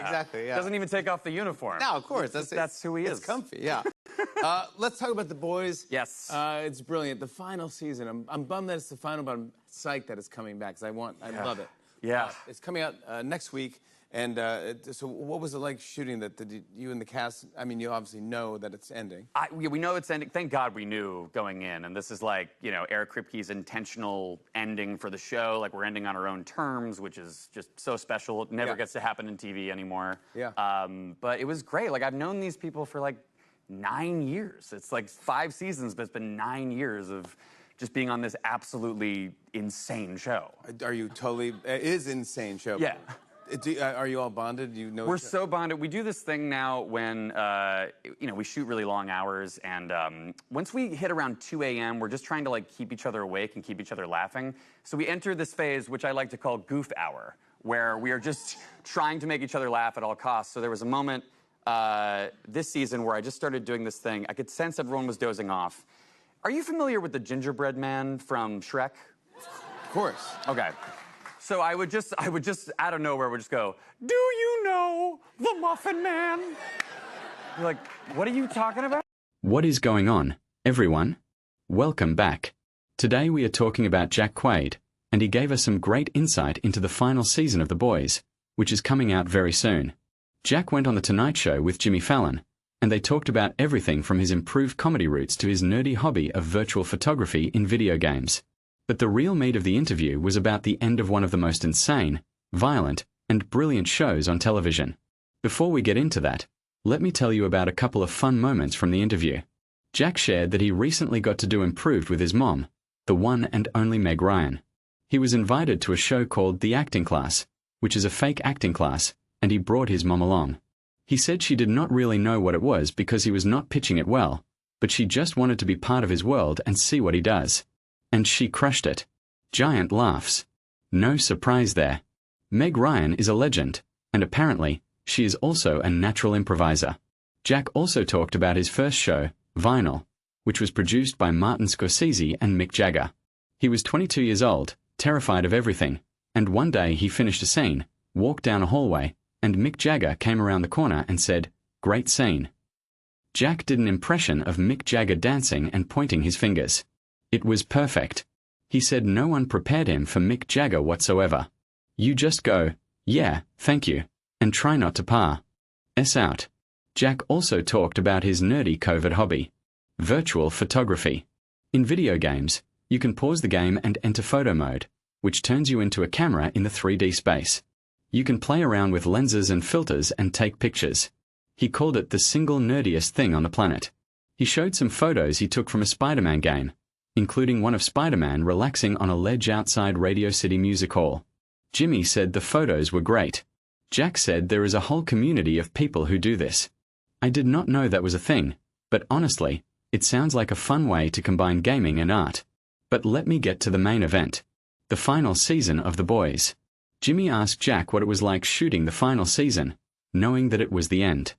exactly. Yeah. Doesn't even take off the uniform. No, of course. That's who he is. It's comfy, yeah. Let's talk about The Boys. Yes. It's brilliant. The final season. I'm bummed that it's the final, but I'm psyched that it's coming back because I love it. Yeah. It's coming out next week. And so what was it like shooting that? Did you and the cast, I mean, you obviously know that it's ending. We know it's ending. Thank God we knew going in. And this is like, you know, Eric Kripke's intentional ending for the show. Like, we're ending on our own terms, which is just so special. It never gets to happen in TV anymore. Yeah. But it was great. Like, I've known these people for like 9 years. It's like 5 seasons, but it's been 9 years of just being on this absolutely insane show. Are you totally, it is an insane show. Yeah. Are you all bonded? Do you know? We're so bonded. We do this thing now when, you know, we shoot really long hours, and once we hit around 2 a.m., we're just trying to, like, keep each other awake and keep each other laughing. So we enter this phase, which I like to call goof hour, where we are just trying to make each other laugh at all costs. So there was a moment this season where I just started doing this thing. I could sense everyone was dozing off. Are you familiar with the gingerbread man from Shrek? Of course. Okay. So I would just out of nowhere would just go, "Do you know the Muffin Man?" You're like, what are you talking about? What is going on, everyone? Welcome back. Today we are talking about Jack Quaid, and he gave us some great insight into the final season of The Boys, which is coming out very soon. Jack went on The Tonight Show with Jimmy Fallon, and they talked about everything from his improved comedy roots to his nerdy hobby of virtual photography in video games. But the real meat of the interview was about the end of one of the most insane, violent, and brilliant shows on television. Before we get into that, let me tell you about a couple of fun moments from the interview. Jack shared that he recently got to do Improved with his mom, the one and only Meg Ryan. He was invited to a show called The Acting Class, which is a fake acting class, and he brought his mom along. He said she did not really know what it was because he was not pitching it well, but she just wanted to be part of his world and see what he does. And she crushed it. Giant laughs. No surprise there. Meg Ryan is a legend, and apparently, she is also a natural improviser. Jack also talked about his first show, Vinyl, which was produced by Martin Scorsese and Mick Jagger. He was 22 years old, terrified of everything, and one day he finished a scene, walked down a hallway, and Mick Jagger came around the corner and said, "Great scene." Jack did an impression of Mick Jagger dancing and pointing his fingers. It was perfect. He said no one prepared him for Mick Jagger whatsoever. You just go, "Yeah, thank you," and try not to par. Out. Jack also talked about his nerdy COVID hobby, virtual photography. In video games, you can pause the game and enter photo mode, which turns you into a camera in the 3D space. You can play around with lenses and filters and take pictures. He called it the single nerdiest thing on the planet. He showed some photos he took from a Spider-Man game, including one of Spider-Man relaxing on a ledge outside Radio City Music Hall. Jimmy said the photos were great. Jack said there is a whole community of people who do this. I did not know that was a thing, but honestly, it sounds like a fun way to combine gaming and art. But let me get to the main event. The final season of The Boys. Jimmy asked Jack what it was like shooting the final season, knowing that it was the end.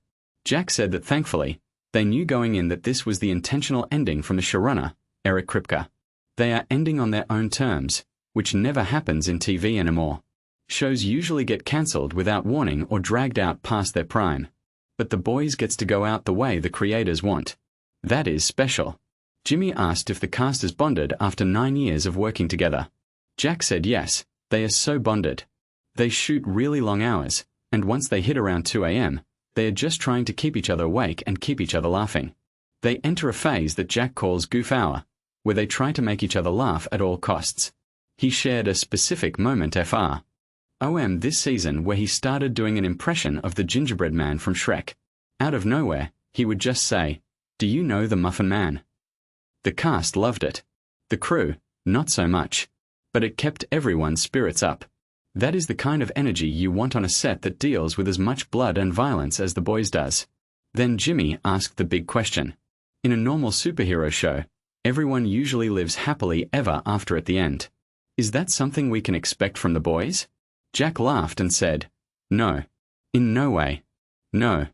Jack said that thankfully, they knew going in that this was the intentional ending from the showrunner, Eric Kripke. They are ending on their own terms, which never happens in TV anymore. Shows usually get cancelled without warning or dragged out past their prime. But The Boys gets to go out the way the creators want. That is special. Jimmy asked if the cast is bonded after 9 years of working together. Jack said yes, they are so bonded. They shoot really long hours, and once they hit around 2 a.m., they are just trying to keep each other awake and keep each other laughing. They enter a phase that Jack calls goof hour, where they try to make each other laugh at all costs. He shared a specific moment this season where he started doing an impression of the gingerbread man from Shrek. Out of nowhere, he would just say, "Do you know the Muffin Man?" The cast loved it. The crew, not so much. But it kept everyone's spirits up. That is the kind of energy you want on a set that deals with as much blood and violence as The Boys does. Then Jimmy asked the big question. In a normal superhero show, everyone usually lives happily ever after at the end. Is that something we can expect from The Boys? Jack laughed and said, "No. In no way. No.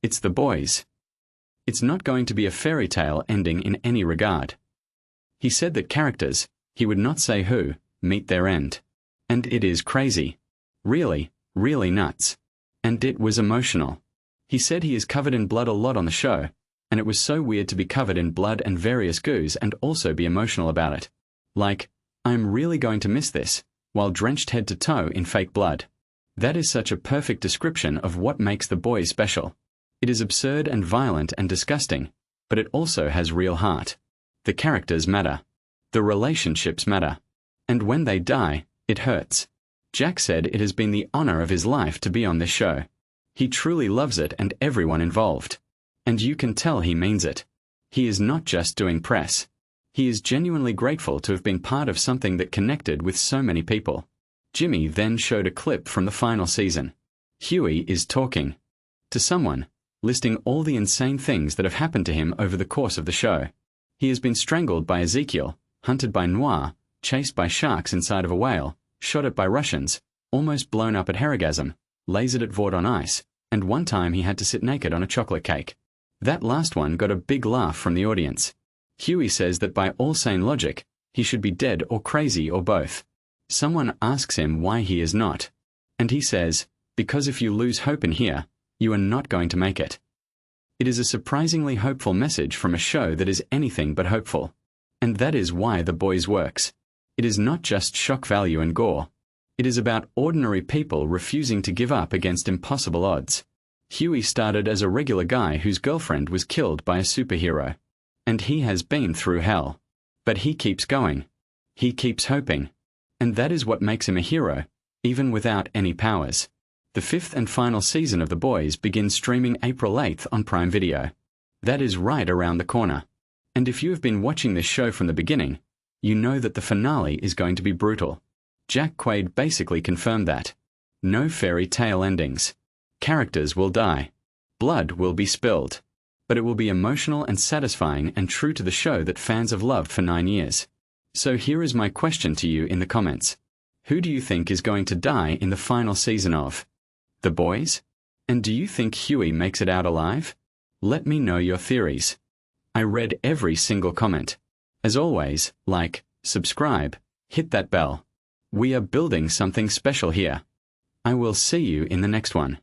It's The Boys. It's not going to be a fairy tale ending in any regard." He said that characters, he would not say who, meet their end. And it is crazy. Really, really nuts. and it was emotional. He said he is covered in blood a lot on the show, and it was so weird to be covered in blood and various goos and also be emotional about it. Like, I'm really going to miss this, while drenched head to toe in fake blood. That is such a perfect description of what makes The Boys special. It is absurd and violent and disgusting, but it also has real heart. The characters matter. The relationships matter. And when they die, it hurts. Jack said it has been the honor of his life to be on this show. He truly loves it and everyone involved. And you can tell he means it. He is not just doing press. He is genuinely grateful to have been part of something that connected with so many people. Jimmy then showed a clip from the final season. Huey is talking to someone, listing all the insane things that have happened to him over the course of the show. He has been strangled by Ezekiel, hunted by Noir, chased by sharks inside of a whale, shot at by Russians, almost blown up at Herrigasm, lasered at Vought on ice, and one time he had to sit naked on a chocolate cake. That last one got a big laugh from the audience. Huey says that by all sane logic, he should be dead or crazy or both. Someone asks him why he is not, and he says, because if you lose hope in here, you are not going to make it. It is a surprisingly hopeful message from a show that is anything but hopeful. And that is why The Boys works. It is not just shock value and gore. It is about ordinary people refusing to give up against impossible odds. Huey started as a regular guy whose girlfriend was killed by a superhero. And he has been through hell. But he keeps going. He keeps hoping. And that is what makes him a hero, even without any powers. The 5th and final season of The Boys begins streaming April 8th on Prime Video. That is right around the corner. And if you have been watching this show from the beginning, you know that the finale is going to be brutal. Jack Quaid basically confirmed that. No fairy tale endings. Characters will die. Blood will be spilled. But it will be emotional and satisfying and true to the show that fans have loved for 9 years. So here is my question to you in the comments. Who do you think is going to die in the final season of The Boys? And do you think Huey makes it out alive? Let me know your theories. I read every single comment. As always, like, subscribe, hit that bell. We are building something special here. I will see you in the next one.